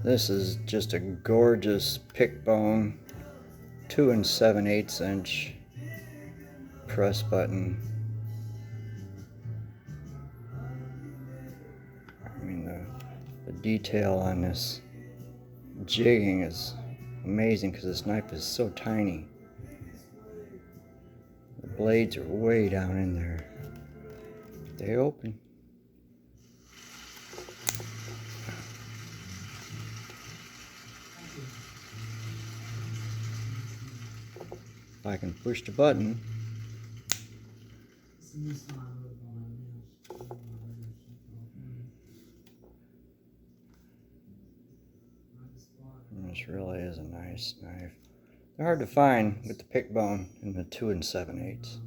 This is just a gorgeous pick bone, 2 7/8 inch press button. I mean, the detail on this jigging is amazing because this knife is so tiny. The blades are way down in there. They open. If I can push the button, this really is a nice knife. They're hard to find with the pick bone and the 2 7/8.